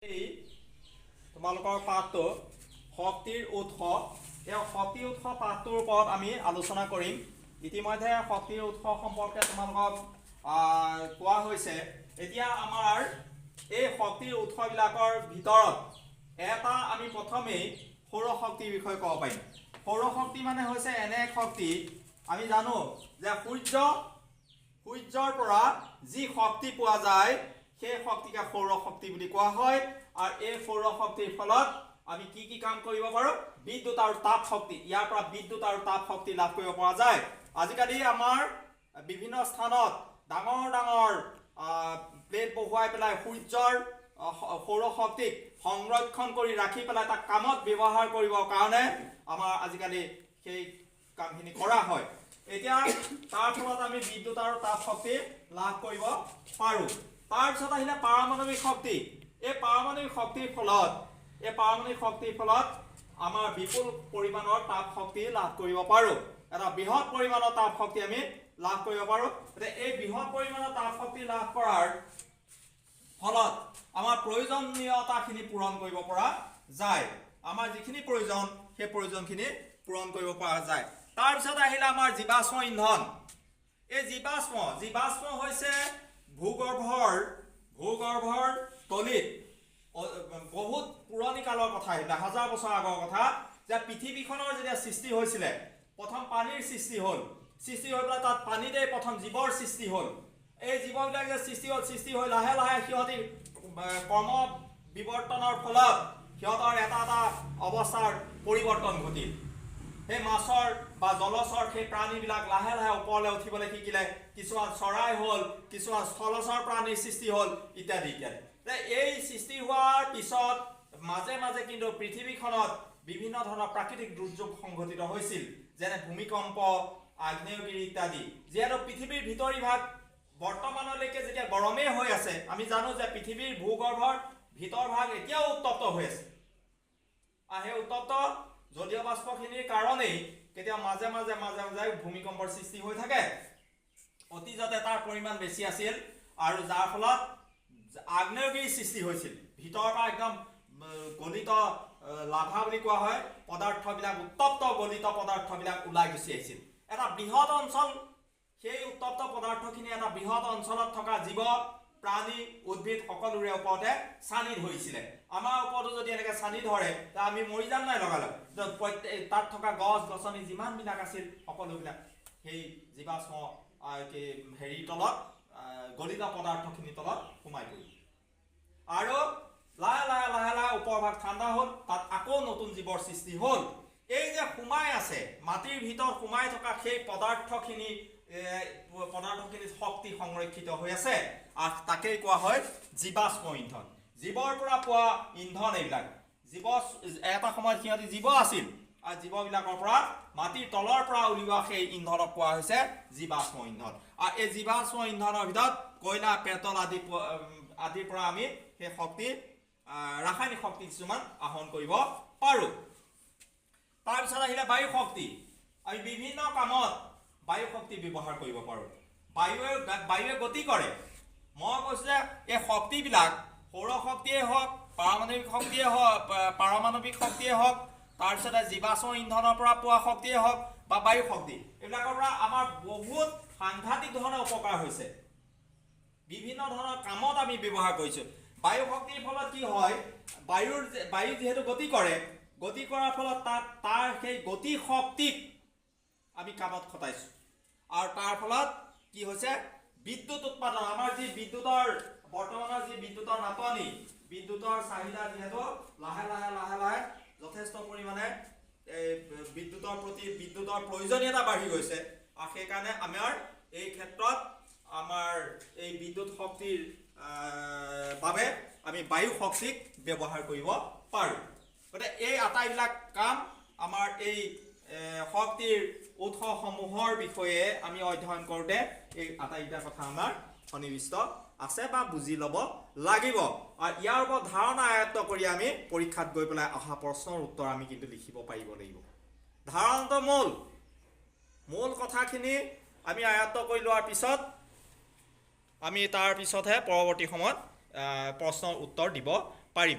এই তোমালোকৰ পাঠটো শক্তিৰ উৎস এই শক্তি উৎস পাঠটোৰ ওপৰত আমি আলোচনা কৰিম। ইতিমধ্যে শক্তিৰ উৎস সম্পৰ্কে তোমালোকক কোৱা হৈছে। এতিয়া আমাৰ এই শক্তিৰ উৎসবিলাকৰ ভিতৰত এটা আমি প্ৰথমেই সৌৰ শক্তিৰ বিষয়ে ক'ব পাৰিম। সৌৰ শক্তি মানে হৈছে এনে এক শক্তি আমি জানো যে সূৰ্যৰ পৰা যি শক্তি পোৱা যায় সেই শক্তিকে সৌৰ শক্তি বুলি কোৱা হয়। আৰু এই সৌৰ শক্তিৰ ফলত আমি কি কাম কৰিব পাৰো? বিদ্যুৎ আৰু তাপ শক্তি, ইয়াৰ পৰা বিদ্যুৎ আৰু তাপ শক্তি লাভ কৰিব পৰা যায়। আজিকালি আমাৰ বিভিন্ন স্থানত ডাঙৰ ডাঙৰ প্লেট বহুৱাই পেলাই সূৰ্যৰ সৌৰ শক্তিক সংৰক্ষণ কৰি ৰাখি পেলাই তাক কামত ব্যৱহাৰ কৰিবৰ কাৰণে আমাৰ আজিকালি সেই কামখিনি কৰা হয়। এতিয়া তাৰ ফলত আমি বিদ্যুৎ আৰু তাপ শক্তি লাভ কৰিব পাৰো। তাৰপিছত আহিলে পাৰমাণৱিক শক্তি। এই পাৰমাণৱিক শক্তিৰ ফলত আমাৰ বিপুল পৰিমাণৰ তাপ শক্তি লাভ কৰিব পাৰো। এটা বৃহৎ পৰিমাণৰ তাপ শক্তি আমি লাভ কৰিব পাৰো। এই বৃহৎ পৰিমাণৰ তাপ শক্তি লাভ কৰাৰ ফলত আমাৰ প্ৰয়োজনীয়তাখিনি পূৰণ কৰিব পৰা যায়। আমাৰ যিখিনি প্ৰয়োজন সেই প্ৰয়োজনখিনি পূৰণ কৰিব পৰা যায়। তাৰপিছত আহিলে আমাৰ জীৱাশ্ম ইন্ধন। এই জীৱাশ্ম হৈছে ভূগৰ্ভৰ তলিত বহুত পুৰণি কালৰ কথা, এইবিলাক হাজাৰ বছৰ আগৰ কথা, যে পৃথিৱীখনৰ যেতিয়া সৃষ্টি হৈছিলে প্ৰথম পানীৰ সৃষ্টি হৈ পেলাই তাত পানীতে প্ৰথম জীৱৰ সৃষ্টি হ'ল। এই জীৱবিলাক যে সৃষ্টি হৈ লাহে লাহে সিহঁতি কৰ্ম বিৱৰ্তনৰ ফলত সিহঁতৰ এটা অৱস্থাৰ পৰিৱৰ্তন ঘটিল। সেই মাছৰ বা জলচৰ সেই প্ৰাণীবিলাক লাহে লাহে ওপৰলৈ উঠিবলৈ শিকিলে। কিছুমান চৰাই হ'ল, কিছুমান স্থলচৰ প্ৰাণীৰ সৃষ্টি হ'ল, ইত্যাদি ইত্যাদি। এই সৃষ্টি হোৱাৰ পিছত মাজে মাজে কিন্তু পৃথিৱীখনত বিভিন্ন ধৰণৰ প্ৰাকৃতিক দুৰ্যোগ সংঘটিত হৈছিল, যেনে ভূমিকম্প, আগ্নেয়গিৰি ইত্যাদি। যিহেতু পৃথিৱীৰ ভিতৰিভাগ বৰ্তমানলৈকে যেতিয়া গৰমেই হৈ আছে, আমি জানো যে পৃথিৱীৰ ভূগৰ্ভৰ ভিতৰ ভাগ এতিয়াও উত্তপ্ত হৈ আছে। আৰু সেই উত্তপ্ত জলীয় বাষ্পখিনিৰ কাৰণেই কেতিয়াবা মাজে মাজে ভূমিকম্পৰ সৃষ্টি হৈ থাকে। অতীজতে তাৰ পৰিমাণ বেছি আছিল আৰু যাৰ ফলত আগ্নেয়গিৰিৰ সৃষ্টি হৈছিল। ভিতৰৰ পৰা একদম গলিত লাভা বুলি কোৱা হয় পদাৰ্থবিলাক, উত্তপ্ত গলিত পদাৰ্থবিলাক ওলাই গুচি আহিছিল। এটা বৃহৎ অঞ্চল, সেই উত্তপ্ত পদাৰ্থখিনি এটা বৃহৎ অঞ্চলত থকা জীৱ, প্ৰাণী, উদ্ভিদ সকলোৰে ওপৰতে চানি ধৰিছিলে। আমাৰ ওপৰতো যদি এনেকৈ চানি ধৰে আমি মৰি যাম নাই লগালগ। তাত থকা গছ গছনি যিমানবিলাক আছিল সকলোবিলাক সেই জীৱাশ্ম হেৰিৰ তলত, গলিত পদাৰ্থখিনিৰ তলত সোমাই পৰিল। আৰু লাহে লাহে ওপৰ ভাগ ঠাণ্ডা হ'ল, তাত আকৌ নতুন জীৱৰ সৃষ্টি হ'ল। এই যে সোমাই আছে মাটিৰ ভিতৰত সোমাই থকা সেই পদাৰ্থখিনি শক্তি সংৰক্ষিত হৈ আছে, আৰু তাকেই কোৱা হয় জীৱাশ্ম ইন্ধন। জীৱৰ পৰা পোৱা ইন্ধন এইবিলাক। এটা সময়ত সিহঁতি জীৱ আছিল, আৰু জীৱবিলাকৰ পৰা মাটিৰ তলৰ পৰা উলিওৱা সেই ইন্ধনক কোৱা হৈছে জীৱাশ্ম ইন্ধন। আৰু এই জীৱাশ্ম ইন্ধনৰ ভিতৰত কয়লা, পেট্ৰল আদিৰ পৰা আমি সেই শক্তি, ৰাসায়নিক শক্তি কিছুমান আহৰণ কৰিব পাৰো। তাৰপিছত আহিলে বায়ু শক্তি। আমি বিভিন্ন কামত বায়ু শক্তি ব্যৱহাৰ কৰিব পাৰো। বায়ুৱে গতি কৰে। মই কৈছো যে এই শক্তিবিলাক সৌৰ শক্তিয়ে হওক, পাৰমাণৱিক শক্তিয়ে হওক, তাৰপিছতে জীৱাশ্ম ইন্ধনৰ পৰা পোৱা শক্তিয়ে হওক বা বায়ু শক্তি, এইবিলাকৰ পৰা আমাৰ বহুত সাংঘাতিক ধৰণৰ উপকাৰ হৈছে। বিভিন্ন ধৰণৰ কামত আমি ব্যৱহাৰ কৰিছো। বায়ু শক্তিৰ ফলত কি হয়, বায়ু যিহেতু গতি কৰাৰ ফলত তাৰ সেই গতি শক্তিক আমি কামত খটাইছো। আৰু তাৰ ফলত কি হৈছে, বিদ্যুৎ উৎপাদন, আমাৰ যি বৰ্তমানৰ যি বিদ্যুতৰ নাটনি, বিদ্যুতৰ চাহিদা যিহেতু লাহে লাহে যথেষ্ট পৰিমাণে বিদ্যুতৰ প্ৰয়োজনীয়তা বাঢ়ি গৈছে। আৰু সেইকাৰণে আমাৰ এই ক্ষেত্ৰত আমাৰ এই বিদ্যুৎ শক্তিৰ বাবে আমি বায়ু শক্তিক ব্যৱহাৰ কৰিব পাৰো। গতিকে এই আটাইবিলাক কাম আমাৰ এই শক্তিৰ উৎসসমূহৰ বিষয়ে আমি অধ্যয়ন কৰোঁতে এই আটাইকেইটা কথা আমাৰ সন্নিৱিষ্ট আছে বা বুজি ল'ব লাগিব। আৰু ইয়াৰ ওপৰত ধাৰণা আয়ত্ত কৰি আমি পৰীক্ষাত গৈ পেলাই অহা প্ৰশ্নৰ উত্তৰ আমি কিন্তু লিখিব পাৰিব লাগিব। ধাৰণাটো মূল কথাখিনি আমি আয়ত্ত কৰি লোৱাৰ পিছত আমি তাৰ পিছতহে পৰৱৰ্তী সময়ত প্ৰশ্নৰ উত্তৰ দিব পাৰিম